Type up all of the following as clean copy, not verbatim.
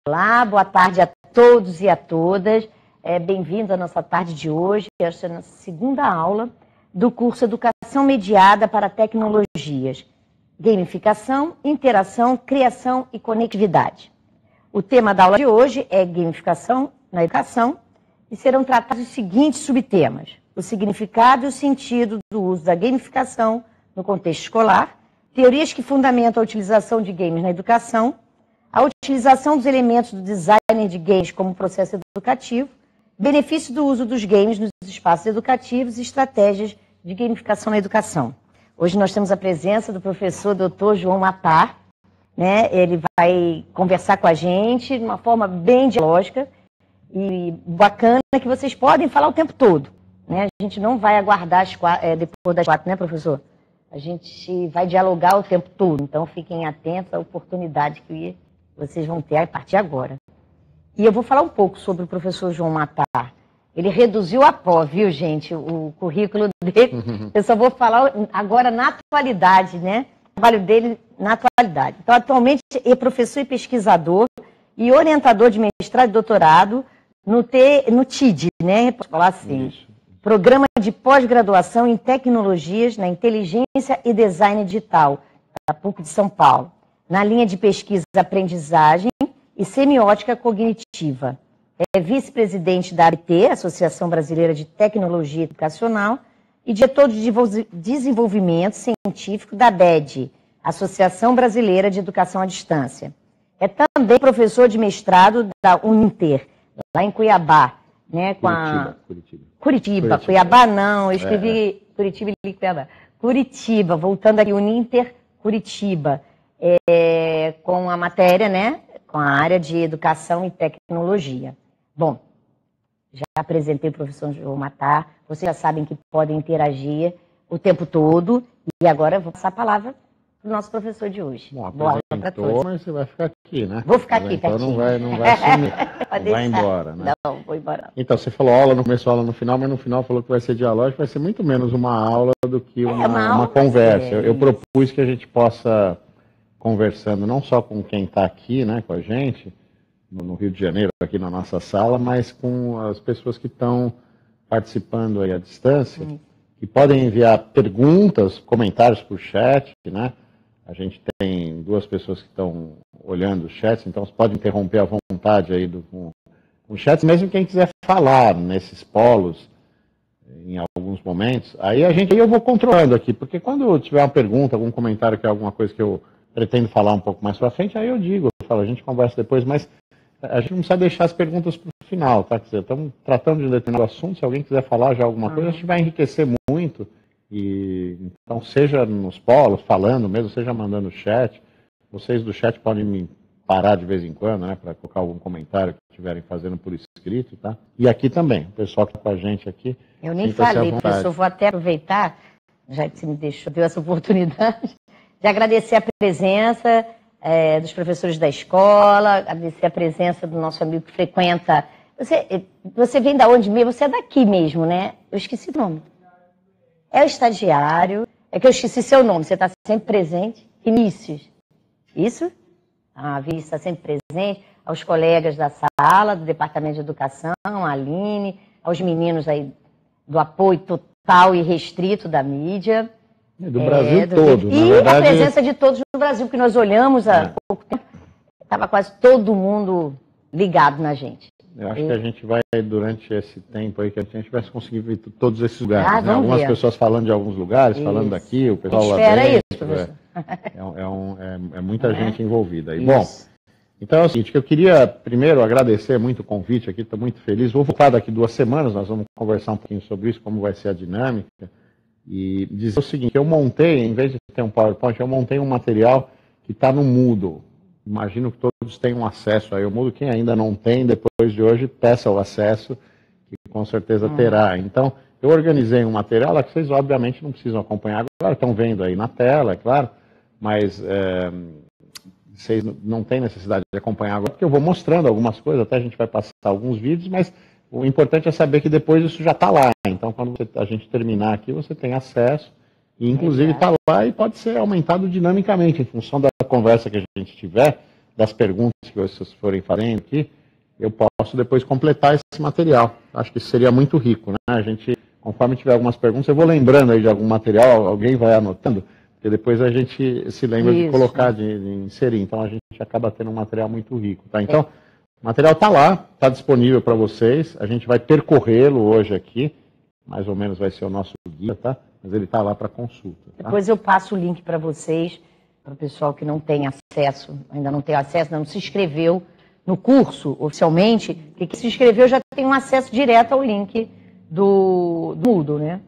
Olá, boa tarde a todos e a todas. Bem-vindos à nossa tarde de hoje. Esta é a nossa segunda aula do curso Educação Mediada para Tecnologias, Gamificação, Interação, Criação e Conectividade. O tema da aula de hoje é Gamificação na Educação e serão tratados os seguintes subtemas: o significado e o sentido do uso da gamificação no contexto escolar, teorias que fundamentam a utilização de games na educação, a utilização dos elementos do design de games como processo educativo, benefício do uso dos games nos espaços educativos e estratégias de gamificação na educação. Hoje nós temos a presença do professor Dr. João Matar, né? Ele vai conversar com a gente de uma forma bem dialógica e bacana, que vocês podem falar o tempo todo, né? A gente não vai aguardar depois das 4, né, professor? A gente vai dialogar o tempo todo, então fiquem atentos à oportunidade que vocês vão ter a partir de agora. E eu vou falar um pouco sobre o professor João Matar. Ele reduziu a pó, viu, gente, o currículo dele. Eu só vou falar agora na atualidade, né? O trabalho dele na atualidade. Então, atualmente, é professor e pesquisador e orientador de mestrado e doutorado no TID, né? Posso falar assim. Isso. Programa de pós-graduação em tecnologias na inteligência e design digital, da PUC de São Paulo, na linha de pesquisa aprendizagem e semiótica cognitiva. É vice-presidente da ABT, Associação Brasileira de Tecnologia Educacional, e diretor de desenvolvimento científico da ABED, Associação Brasileira de Educação à Distância. É também professor de mestrado da Uninter, lá em Cuiabá, né, com Curitiba, Cuiabá não, eu escrevi Curitiba e Cuiabá. Curitiba, voltando aqui, Uninter, Curitiba, com a matéria, né, com a área de educação e tecnologia. Bom, já apresentei o professor João Matar, vocês já sabem que podem interagir o tempo todo, e agora eu vou passar a palavra para o nosso professor de hoje. Bom, apresentou, mas você vai ficar aqui, né? Vou ficar aqui, então pertinho. Não vai sumir, não vai embora, né? Não, vou embora. Então, você falou aula no começo, aula no final, mas no final falou que vai ser dialógico, vai ser muito menos uma aula do que uma conversa. Eu propus que a gente possa, conversando não só com quem está aqui, né, com a gente, no Rio de Janeiro, aqui na nossa sala, mas com as pessoas que estão participando aí à distância, que podem enviar perguntas, comentários por chat, né? A gente tem 2 pessoas que estão olhando o chat, então você pode interromper à vontade aí com o chat, mesmo quem quiser falar nesses polos em alguns momentos. Aí eu vou controlando aqui, porque quando tiver uma pergunta, algum comentário, que é alguma coisa que eu pretendo falar um pouco mais para frente, aí eu falo, a gente conversa depois, mas a gente não precisa deixar as perguntas para o final, tá? Quer dizer, estamos tratando de um determinado assunto, se alguém quiser falar já alguma coisa, a gente vai enriquecer muito. E então, seja nos polos, falando mesmo, seja mandando chat. Vocês do chat podem me parar de vez em quando, né, para colocar algum comentário que estiverem fazendo por escrito, tá? E aqui também, o pessoal que está com a gente aqui. Eu nem falei, professor, vou até aproveitar, já que você me deu essa oportunidade, de agradecer a presença dos professores da escola, agradecer a presença do nosso amigo que frequenta. Você vem da onde mesmo? Você é daqui mesmo, né? Eu esqueci o nome. É o estagiário, é que eu esqueci seu nome, você está sempre presente. Vinícius, isso? Vinícius está sempre presente. Aos colegas da sala, do Departamento de Educação, a Aline, aos meninos aí do apoio total e restrito da mídia. Do Brasil todo. E verdade, a presença de todos no Brasil, porque nós olhamos há pouco tempo, estava quase todo mundo ligado na gente. Eu acho que a gente vai, durante esse tempo aí, que a gente vai conseguir ver todos esses lugares. Né? Algumas pessoas falando de alguns lugares, falando daqui, o pessoal lá dentro. É muita gente envolvida aí. Bom, então é o seguinte, que eu queria primeiro agradecer muito o convite aqui, estou muito feliz. Vou voltar daqui 2 semanas, nós vamos conversar um pouquinho sobre isso, como vai ser a dinâmica. E dizer o seguinte, eu montei, em vez de ter um PowerPoint, eu montei um material que está no Moodle. Imagino que todos tenham acesso aí ao Moodle. Quem ainda não tem, depois de hoje, peça o acesso, que com certeza terá. Então, eu organizei um material lá que vocês, obviamente, não precisam acompanhar agora, estão vendo aí na tela, é claro, mas vocês não têm necessidade de acompanhar agora, porque eu vou mostrando algumas coisas, até a gente vai passar alguns vídeos, mas o importante é saber que depois isso já está lá. Então, quando a gente terminar aqui, você tem acesso, e inclusive está lá e pode ser aumentado dinamicamente, em função da conversa que a gente tiver. das perguntas que vocês forem fazendo aqui, eu posso depois completar esse material. Acho que isso seria muito rico, né? A gente, conforme tiver algumas perguntas, eu vou lembrando aí de algum material, alguém vai anotando, porque depois a gente se lembra de colocar, de inserir. Então a gente acaba tendo um material muito rico, tá? Então, o material está lá, está disponível para vocês, a gente vai percorrê-lo hoje aqui, mais ou menos vai ser o nosso guia, tá? Mas ele está lá para consulta. Tá? Depois eu passo o link para vocês, para o pessoal que não tem acesso, ainda não tem acesso, não se inscreveu no curso oficialmente, que se inscreveu já tem um acesso direto ao link do Moodle, né?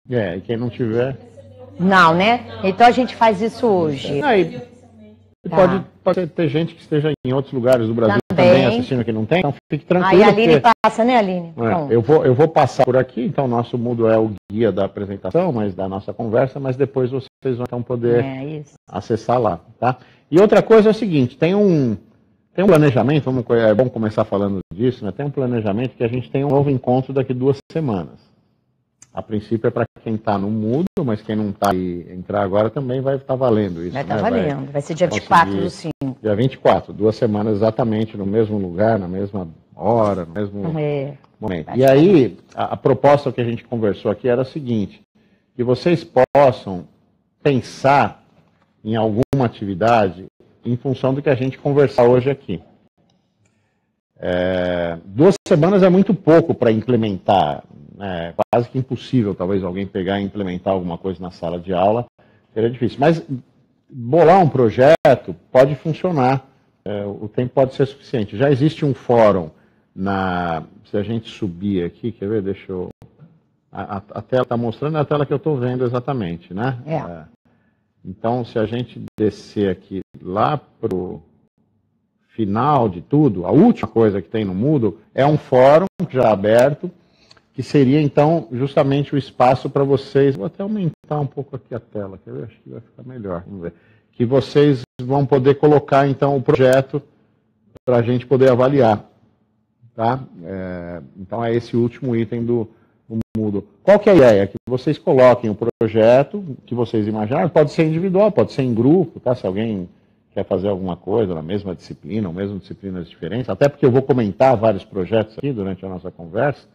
E quem não tiver... Não, né? Então a gente faz isso hoje. Pode ter gente que esteja em outros lugares do Brasil também assistindo que não tem, então fique tranquilo. Aí a Aline passa, né, Aline? Eu vou passar por aqui, então o nosso Moodle é o guia da apresentação, mas da nossa conversa, mas depois vocês vão então poder acessar lá, tá? E outra coisa é o seguinte, tem um planejamento, é bom começar falando disso, né? Tem um planejamento que a gente tem um novo encontro daqui 2 semanas. A princípio é para quem está no Moodle, mas quem não está e entrar agora também vai estar valendo isso. Vai estar valendo, vai ser dia 24 do 5. Dia 24, 2 semanas exatamente no mesmo lugar, na mesma hora, no mesmo momento. E aí, a proposta que a gente conversou aqui era a seguinte, que vocês possam pensar em alguma atividade em função do que a gente conversar hoje aqui. 2 semanas é muito pouco para implementar, é quase que impossível talvez alguém pegar e implementar alguma coisa na sala de aula, seria difícil. Mas bolar um projeto pode funcionar, o tempo pode ser suficiente. Já existe um fórum, se a gente subir aqui, quer ver, deixa eu... A tela está mostrando, é a tela que eu estou vendo exatamente, né? Então, se a gente descer aqui lá para o final de tudo, a última coisa que tem no Moodle é um fórum já aberto, que seria, então, justamente o espaço para vocês... Vou até aumentar um pouco aqui a tela, quer ver? Acho que vai ficar melhor. Vamos ver. Que vocês vão poder colocar, então, o projeto para a gente poder avaliar. Tá? Então, é esse último item do Moodle. Qual que é a ideia? Que vocês coloquem o projeto que vocês imaginaram, pode ser individual, pode ser em grupo, tá? Se alguém quer fazer alguma coisa na mesma disciplina, ou mesmo disciplinas diferentes, até porque eu vou comentar vários projetos aqui durante a nossa conversa,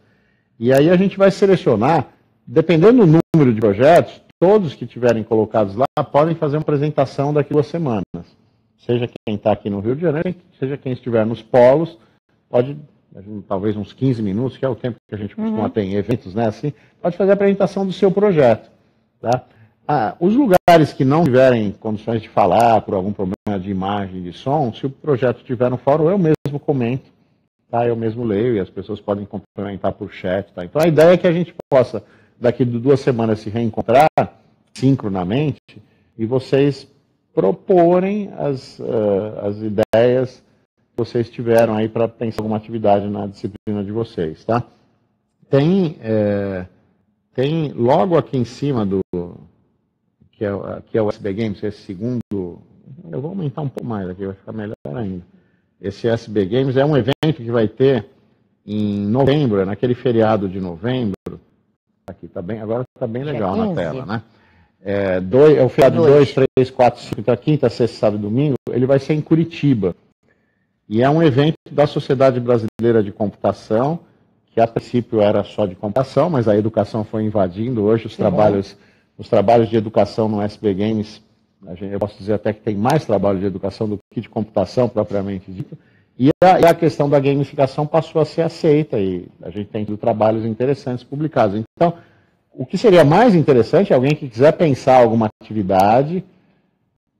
e aí a gente vai selecionar, dependendo do número de projetos, todos que tiverem colocados lá podem fazer uma apresentação daqui a 2 semanas. Seja quem está aqui no Rio de Janeiro, seja quem estiver nos polos, pode, talvez uns 15 minutos, que é o tempo que a gente costuma ter em eventos, né, assim, pode fazer a apresentação do seu projeto. Tá? Os lugares que não tiverem condições de falar por algum problema de imagem, de som, se o projeto estiver no fórum, eu mesmo comento. Tá, eu mesmo leio e as pessoas podem complementar por chat. Tá? Então a ideia é que a gente possa, daqui de 2 semanas, se reencontrar sincronamente e vocês proporem as ideias que vocês tiveram aí para pensar alguma atividade na disciplina de vocês. Tá? Tem logo aqui em cima que é o SB Games, esse segundo, eu vou aumentar um pouco mais aqui, vai ficar melhor ainda. Esse SB Games é um evento que vai ter em novembro, naquele feriado de novembro. Aqui tá bem, agora está bem legal na tela, né? É o feriado 2, 3, 4, 5, então quinta, sexta, sábado e domingo, ele vai ser em Curitiba. E é um evento da Sociedade Brasileira de Computação, que a princípio era só de computação, mas a educação foi invadindo. Hoje os trabalhos de educação no SB Games, eu posso dizer até que tem mais trabalho de educação do que de computação propriamente dito, e a questão da gamificação passou a ser aceita, e a gente tem trabalhos interessantes publicados. Então, o que seria mais interessante é alguém que quiser pensar alguma atividade,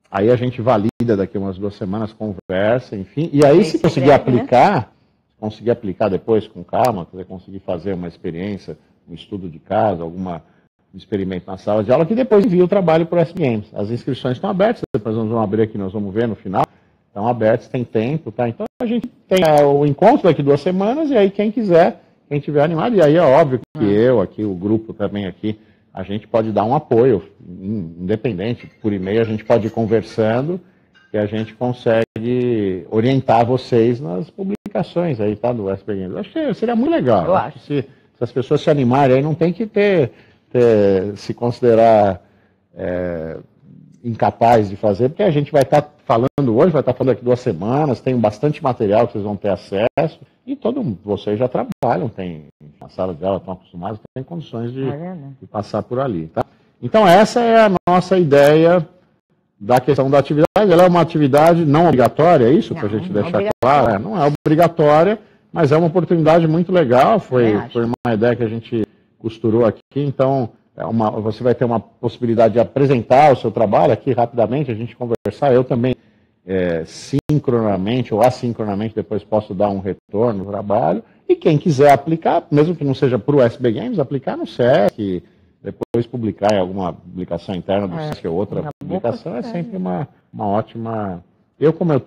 aí a gente valida daqui umas 2 semanas, conversa, enfim, e aí se conseguir aplicar, depois com calma, conseguir fazer uma experiência, um estudo de caso, alguma experimento na sala de aula, que depois envia o trabalho para o SB Games. As inscrições estão abertas, depois nós vamos abrir aqui, nós vamos ver no final, estão abertas, tem tempo, tá? Então a gente tem o encontro daqui 2 semanas, e aí quem quiser, quem tiver animado, e aí é óbvio que eu aqui, o grupo também aqui, a gente pode dar um apoio, independente, por e-mail a gente pode ir conversando, e a gente consegue orientar vocês nas publicações aí, tá, do SB Games. Eu acho que seria muito legal. Eu acho que se as pessoas se animarem aí, não tem que se considerar incapaz de fazer, porque a gente vai estar falando hoje, vai estar falando daqui 2 semanas, tem bastante material que vocês vão ter acesso, e vocês já trabalham, tem na sala de aula, estão acostumados, tem condições de passar por ali, tá? Então essa é a nossa ideia da questão da atividade. Ela é uma atividade não obrigatória, é isso, para a gente deixar claro? Não é obrigatória, mas é uma oportunidade muito legal, foi uma ideia que a gente costurou aqui, então você vai ter uma possibilidade de apresentar o seu trabalho aqui rapidamente, a gente conversar, eu também sincronamente ou assincronamente depois posso dar um retorno no trabalho, e quem quiser aplicar, mesmo que não seja para o SB Games, aplicar no SESC, depois publicar em alguma publicação interna do SESC ou outra publicação, é sempre uma ótima... Como eu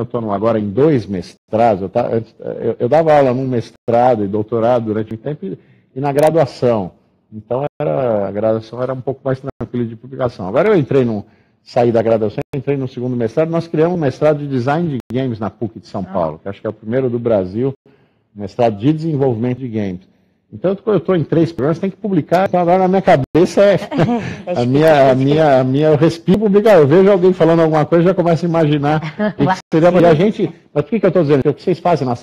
estou agora em 2 mestrados, eu dava aula num mestrado e doutorado durante um tempo e na graduação. Então a graduação era um pouco mais tranquila de publicação. Agora eu saí da graduação, entrei no 2º mestrado, nós criamos um mestrado de design de games na PUC de São Paulo, que acho que é o primeiro do Brasil, mestrado de desenvolvimento de games. Então, eu estou em 3 programas, tem que publicar. Então, agora na minha cabeça eu respiro publicar. Eu vejo alguém falando alguma coisa, já começo a imaginar o que seria. Mas por que eu estou dizendo? O que vocês fazem na